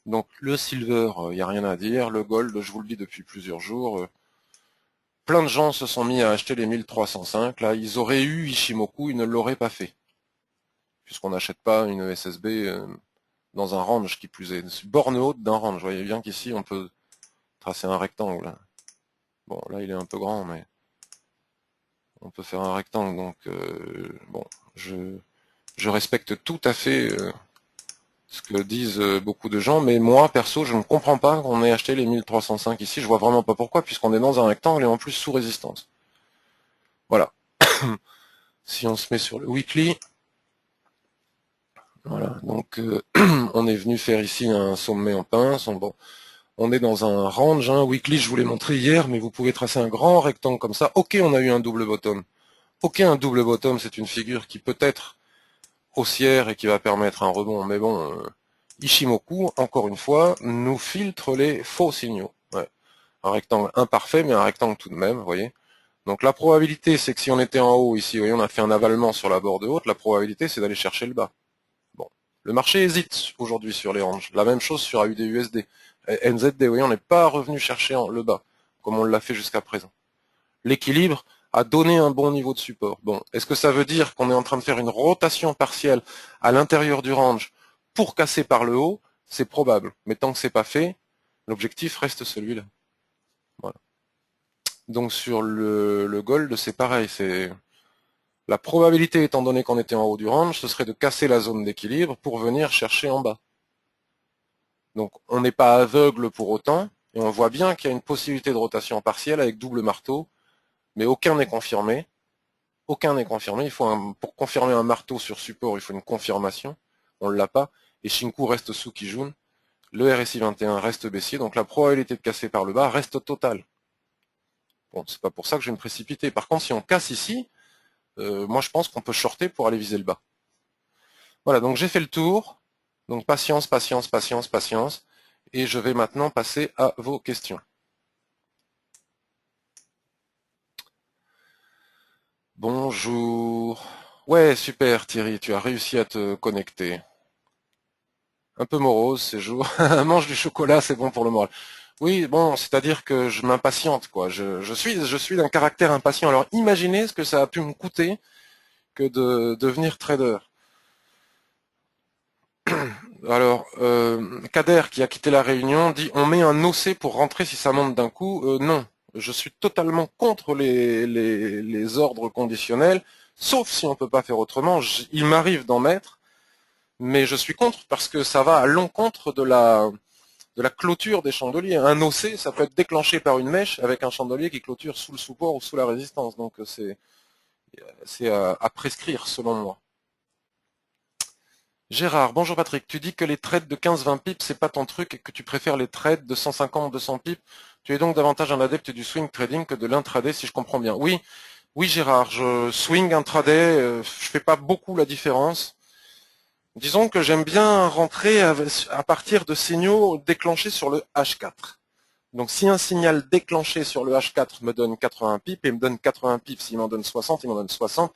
Donc le silver, il n'y a rien à dire, le gold, je vous le dis depuis plusieurs jours, plein de gens se sont mis à acheter les 1305, là ils auraient eu Ishimoku, ils ne l'auraient pas fait, puisqu'on n'achète pas une SSB dans un range qui plus est, borne haute d'un range, vous voyez bien qu'ici on peut tracer un rectangle. Bon, là, il est un peu grand, mais on peut faire un rectangle. Donc, bon, je respecte tout à fait ce que disent beaucoup de gens, mais moi, perso, je ne comprends pas qu'on ait acheté les 1305 ici. Je vois vraiment pas pourquoi, puisqu'on est dans un rectangle et en plus sous résistance. Voilà. Si on se met sur le weekly, voilà. Donc, on est venu faire ici un sommet en pince. Bon, on est dans un range, hein. Weekly, je vous l'ai montré hier, mais vous pouvez tracer un grand rectangle comme ça. Ok, on a eu un double bottom. Ok, un double bottom, c'est une figure qui peut être haussière et qui va permettre un rebond, mais bon, Ishimoku, encore une fois, nous filtre les faux signaux. Ouais. Un rectangle imparfait, mais un rectangle tout de même, vous voyez. Donc la probabilité, c'est que si on était en haut ici, vous voyez, on a fait un avalement sur la borde haute, la probabilité, c'est d'aller chercher le bas. Bon, le marché hésite aujourd'hui sur les ranges. La même chose sur AUD-USD. NZD, vous voyez, on n'est pas revenu chercher le bas, comme on l'a fait jusqu'à présent. L'équilibre a donné un bon niveau de support. Bon, est-ce que ça veut dire qu'on est en train de faire une rotation partielle à l'intérieur du range pour casser par le haut? C'est probable. Mais tant que c'est pas fait, l'objectif reste celui-là. Voilà. Donc sur le gold, c'est pareil. C'est la probabilité, étant donné qu'on était en haut du range, ce serait de casser la zone d'équilibre pour venir chercher en bas. Donc on n'est pas aveugle pour autant, et on voit bien qu'il y a une possibilité de rotation partielle avec double marteau, mais aucun n'est confirmé. Aucun n'est confirmé. Pour confirmer un marteau sur support, il faut une confirmation. On ne l'a pas. Et Shinku reste sous Kijun. Le RSI 21 reste baissier. Donc la probabilité de casser par le bas reste totale. Bon, c'est pas pour ça que je vais me précipiter. Par contre, si on casse ici, moi je pense qu'on peut shorter pour aller viser le bas. Voilà, donc j'ai fait le tour. Donc patience, patience, patience, patience. Et je vais maintenant passer à vos questions. Bonjour. Ouais, super Thierry, tu as réussi à te connecter. Un peu morose ces jours. Mange du chocolat, c'est bon pour le moral. Oui, bon, c'est-à-dire que je m'impatiente, quoi. Je suis d'un caractère impatient. Alors imaginez ce que ça a pu me coûter que de devenir trader. Alors, Kader, qui a quitté la réunion, dit on met un OC pour rentrer si ça monte d'un coup. Non, je suis totalement contre les ordres conditionnels, sauf si on peut pas faire autrement. Il m'arrive d'en mettre, mais je suis contre parce que ça va à l'encontre de la clôture des chandeliers. Un OC, ça peut être déclenché par une mèche avec un chandelier qui clôture sous le support ou sous la résistance. Donc c'est à prescrire selon moi. Gérard, bonjour Patrick, tu dis que les trades de 15-20 pips, c'est pas ton truc et que tu préfères les trades de 150-200 pips. Tu es donc davantage un adepte du swing trading que de l'intraday, si je comprends bien. Oui, oui Gérard, je swing intraday, je fais pas beaucoup la différence. Disons que j'aime bien rentrer à partir de signaux déclenchés sur le H4. Donc si un signal déclenché sur le H4 me donne 80 pips, et me donne 80 pips, s'il m'en donne 60, il m'en donne 60.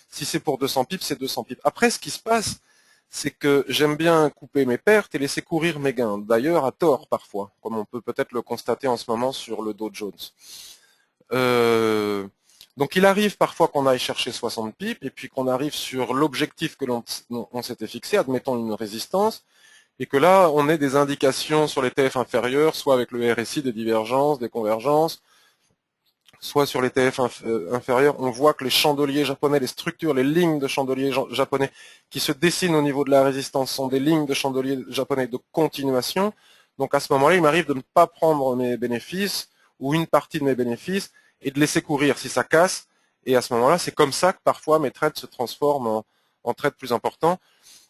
Si c'est pour 200 pips, c'est 200 pips. Après, ce qui se passe, c'est que j'aime bien couper mes pertes et laisser courir mes gains. D'ailleurs, à tort parfois, comme on peut peut-être le constater en ce moment sur le Dow Jones. Donc il arrive parfois qu'on aille chercher 60 pips et puis qu'on arrive sur l'objectif que l'on s'était fixé, admettons une résistance, et que là on ait des indications sur les TF inférieurs, soit avec le RSI des divergences, des convergences, soit sur les TF inférieurs, on voit que les chandeliers japonais, les structures, les lignes de chandeliers japonais qui se dessinent au niveau de la résistance sont des lignes de chandeliers japonais de continuation. Donc à ce moment-là, il m'arrive de ne pas prendre mes bénéfices ou une partie de mes bénéfices et de laisser courir si ça casse. Et à ce moment-là, c'est comme ça que parfois mes trades se transforment en trades plus importants,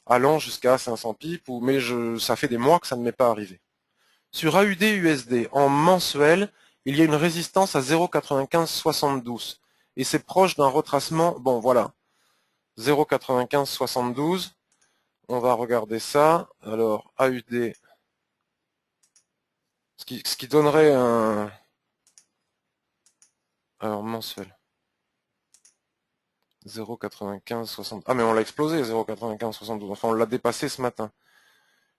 allant jusqu'à 500 pips, mais ça fait des mois que ça ne m'est pas arrivé. Sur AUD-USD, en mensuel, il y a une résistance à 0,9572. Et c'est proche d'un retracement, bon voilà, 0,9572. On va regarder ça. Alors, AUD, ce qui donnerait un... Alors, mensuel. 0,9572. Ah, mais on l'a explosé, 0,9572. Enfin, on l'a dépassé ce matin.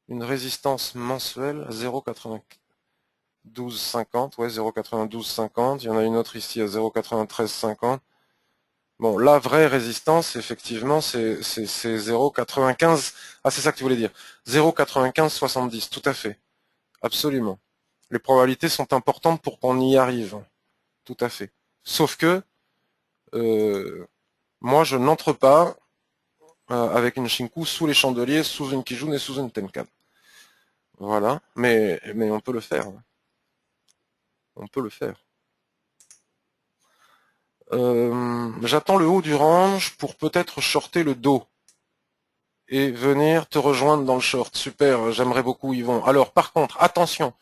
Une résistance mensuelle à 0,9250. Ouais, 0,9250. Il y en a une autre ici à 0,9350. Bon, la vraie résistance, effectivement, c'est 0,95. Ah, c'est ça que tu voulais dire. 0,9570, tout à fait. Absolument. Les probabilités sont importantes pour qu'on y arrive. Tout à fait. Sauf que, moi, je n'entre pas avec une Shinku sous les chandeliers, sous une Kijun et sous une Tenkan. Voilà. Mais on peut le faire. On peut le faire. J'attends le haut du range pour peut-être shorter le dos et venir te rejoindre dans le short. Super, j'aimerais beaucoup Yvon. Alors par contre, attention,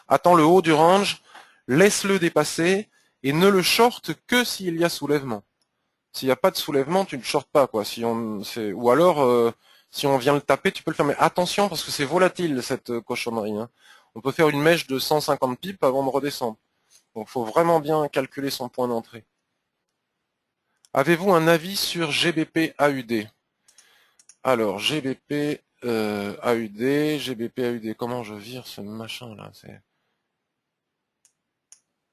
attends le haut du range, laisse-le dépasser et ne le short que s'il y a soulèvement. S'il n'y a pas de soulèvement, tu ne shortes pas, quoi. Ou alors, si on vient le taper, tu peux le faire. Mais attention, parce que c'est volatile, cette cochonnerie. Hein. On peut faire une mèche de 150 pips avant de redescendre. Donc il faut vraiment bien calculer son point d'entrée. Avez-vous un avis sur GBP AUD? Alors, GBP AUD, GBP AUD, comment je vire ce machin là?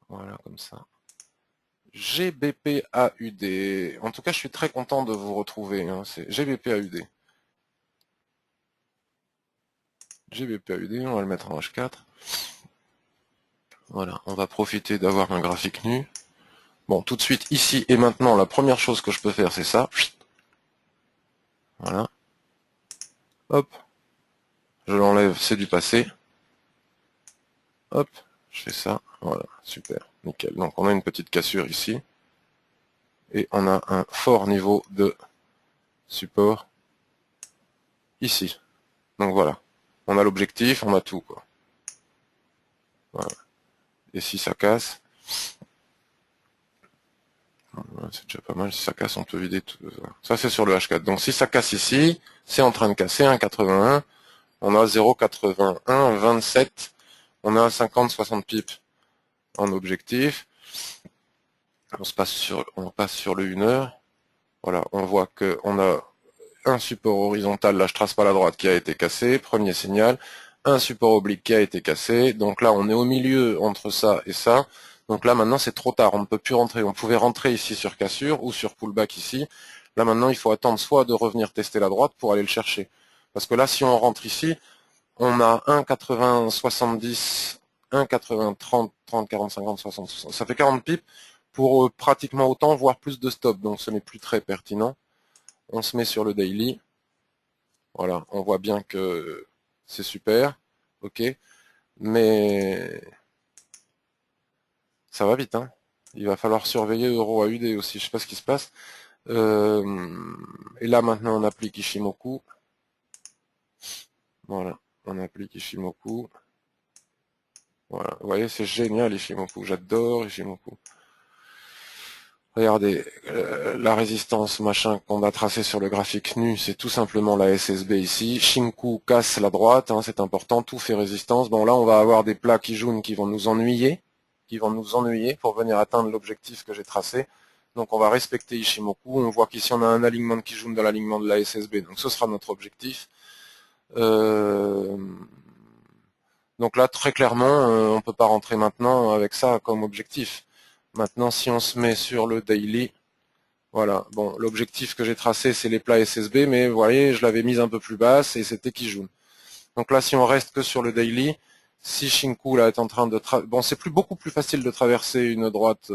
Voilà, comme ça. GBP AUD. En tout cas, je suis très content de vous retrouver. Hein. C'est GBP AUD. GBP AUD, on va le mettre en H4. Voilà, on va profiter d'avoir un graphique nu. Bon, tout de suite, ici et maintenant, la première chose que je peux faire, c'est ça. Voilà. Hop. Je l'enlève, c'est du passé. Hop, je fais ça. Voilà, super, nickel. Donc on a une petite cassure ici. Et on a un fort niveau de support ici. Donc voilà. On a l'objectif, on a tout, quoi. Voilà. Et si ça casse, c'est déjà pas mal, si ça casse, on peut vider tout ça. Ça, c'est sur le H4. Donc si ça casse ici, c'est en train de casser 1,81. On a 0,81, 27. On a 50-60 pips en objectif. On passe sur le 1 heure. Voilà, on voit qu'on a un support horizontal, là je trace pas la droite, qui a été cassé, premier signal, un support oblique qui a été cassé, donc là on est au milieu entre ça et ça, donc là maintenant c'est trop tard, on ne peut plus rentrer, on pouvait rentrer ici sur cassure ou sur pullback ici, là maintenant il faut attendre soit de revenir tester la droite pour aller le chercher, parce que là si on rentre ici, on a 1,80, 70, 1,80, 30, 30, 40, 50, 60, 60, ça fait 40 pips pour pratiquement autant, voire plus de stop, donc ce n'est plus très pertinent. On se met sur le daily. Voilà, on voit bien que c'est super. Ok. Mais ça va vite. Hein. Il va falloir surveiller Euro AUD aussi. Je sais pas ce qui se passe. Et là maintenant on applique Ishimoku. Voilà, on applique Ishimoku. Voilà, vous voyez, c'est génial Ishimoku. J'adore Ishimoku. Regardez, la résistance machin qu'on a tracée sur le graphique nu, c'est tout simplement la SSB ici. Shinku casse la droite, hein, c'est important, tout fait résistance. Bon là on va avoir des plats Kijun qui vont nous ennuyer, pour venir atteindre l'objectif que j'ai tracé. Donc on va respecter Ishimoku. On voit qu'ici on a un alignement de Kijun dans l'alignement de la SSB, donc ce sera notre objectif. Donc là très clairement, on ne peut pas rentrer maintenant avec ça comme objectif. Maintenant si on se met sur le daily, voilà, bon, l'objectif que j'ai tracé, c'est les plats SSB, mais vous voyez, je l'avais mise un peu plus basse et c'était Kijun. Donc là, si on reste que sur le daily, si Shinku là est en train de bon, c'est beaucoup plus facile de traverser une droite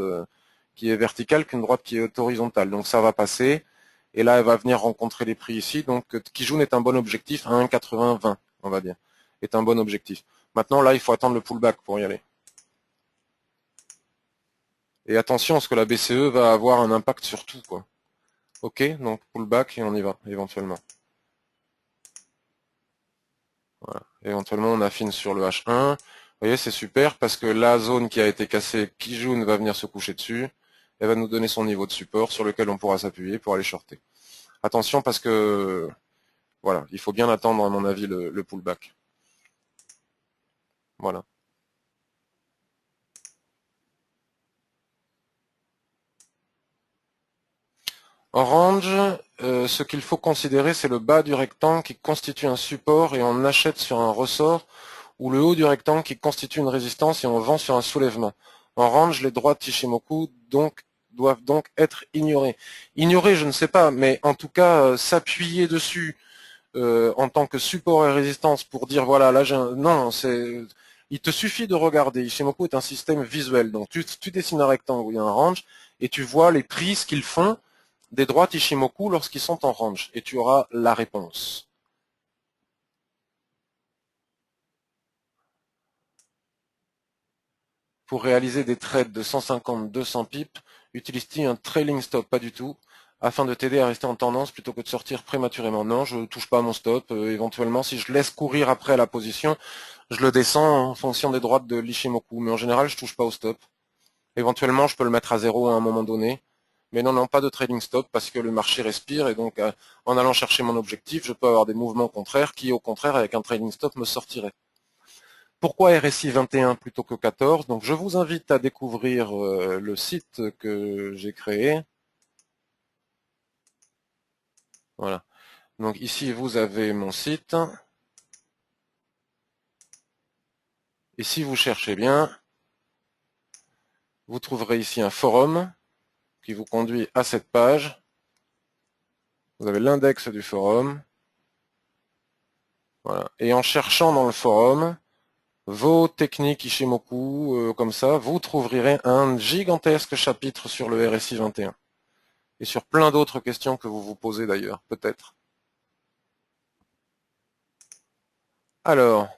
qui est verticale qu'une droite qui est horizontale. Donc ça va passer, et là, elle va venir rencontrer les prix ici. Donc Kijun est un bon objectif, 1,80-20, on va dire, est un bon objectif. Maintenant, là, il faut attendre le pullback pour y aller. Et attention, parce que la BCE va avoir un impact sur tout, quoi. Ok, donc pullback et on y va, éventuellement. Voilà. Éventuellement, on affine sur le H1. Vous voyez, c'est super parce que la zone qui a été cassée, Kijun va venir se coucher dessus. Elle va nous donner son niveau de support sur lequel on pourra s'appuyer pour aller shorter. Attention parce que, voilà, il faut bien attendre, à mon avis, le pullback. Voilà. Orange, ce qu'il faut considérer, c'est le bas du rectangle qui constitue un support et on achète sur un ressort, ou le haut du rectangle qui constitue une résistance et on vend sur un soulèvement. Orange, les droites Ishimoku doivent donc être ignorées. Ignorées, je ne sais pas, mais en tout cas, s'appuyer dessus en tant que support et résistance pour dire voilà, là j'ai un... Non, il te suffit de regarder. Ishimoku est un système visuel. Donc tu dessines un rectangle où il y a un range et tu vois les prises qu'ils font des droites Ishimoku lorsqu'ils sont en range, et tu auras la réponse. Pour réaliser des trades de 150-200 pips, utilise-t-il un trailing stop? Pas du tout, afin de t'aider à rester en tendance plutôt que de sortir prématurément. Non, je ne touche pas à mon stop. Éventuellement, si je laisse courir après la position, je le descends en fonction des droites de l'Ishimoku, mais en général, je ne touche pas au stop. Éventuellement, je peux le mettre à zéro à un moment donné. Mais non, pas de trading stop parce que le marché respire et donc en allant chercher mon objectif, je peux avoir des mouvements contraires qui, au contraire, avec un trading stop, me sortiraient. Pourquoi RSI 21 plutôt que 14? Donc je vous invite à découvrir le site que j'ai créé. Voilà. Donc ici, vous avez mon site. Et si vous cherchez bien, vous trouverez ici un forum qui vous conduit à cette page. Vous avez l'index du forum. Voilà. Et en cherchant dans le forum vos techniques Ishimoku, comme ça, vous trouverez un gigantesque chapitre sur le RSI 21. Et sur plein d'autres questions que vous vous posez d'ailleurs, peut-être. Alors,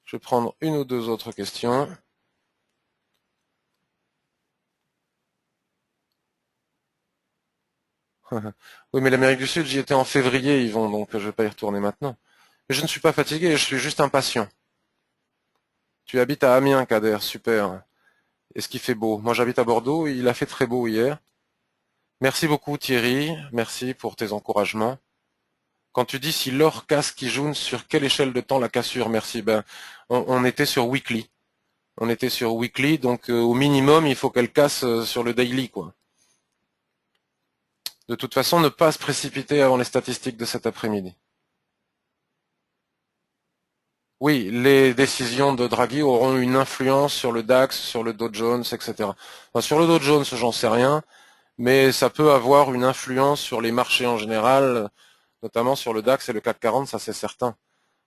je vais prendre une ou deux autres questions. Oui, mais l'Amérique du Sud, j'y étais en février, Yvon, donc je ne vais pas y retourner maintenant. Mais je ne suis pas fatigué, je suis juste impatient. Tu habites à Amiens, Kader, super. Est-ce qu'il fait beau? Moi, j'habite à Bordeaux, il a fait très beau hier. Merci beaucoup, Thierry. Merci pour tes encouragements. Quand tu dis si l'or casse Kijun, sur quelle échelle de temps la cassure? Merci. Ben, on était sur weekly. On était sur weekly, donc au minimum, il faut qu'elle casse sur le daily, quoi. De toute façon, ne pas se précipiter avant les statistiques de cet après-midi. Oui, les décisions de Draghi auront une influence sur le DAX, sur le Dow Jones, etc. Enfin, sur le Dow Jones, j'en sais rien, mais ça peut avoir une influence sur les marchés en général, notamment sur le DAX et le CAC 40, ça c'est certain.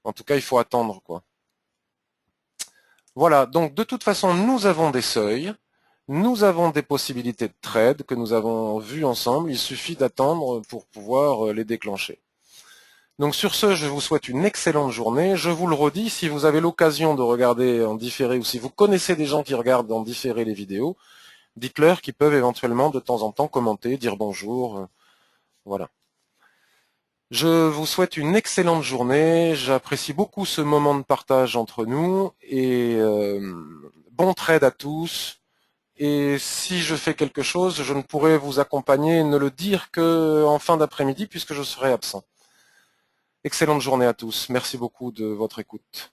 En tout cas, il faut attendre, quoi. Voilà, donc de toute façon, nous avons des seuils, nous avons des possibilités de trade que nous avons vues ensemble, il suffit d'attendre pour pouvoir les déclencher. Donc sur ce, je vous souhaite une excellente journée. Je vous le redis, si vous avez l'occasion de regarder en différé ou si vous connaissez des gens qui regardent en différé les vidéos, dites-leur qu'ils peuvent éventuellement de temps en temps commenter, dire bonjour. Voilà. Je vous souhaite une excellente journée. J'apprécie beaucoup ce moment de partage entre nous et bon trade à tous Et si je fais quelque chose, je ne pourrai vous accompagner et ne le dire qu'en fin d'après-midi puisque je serai absent. Excellente journée à tous. Merci beaucoup de votre écoute.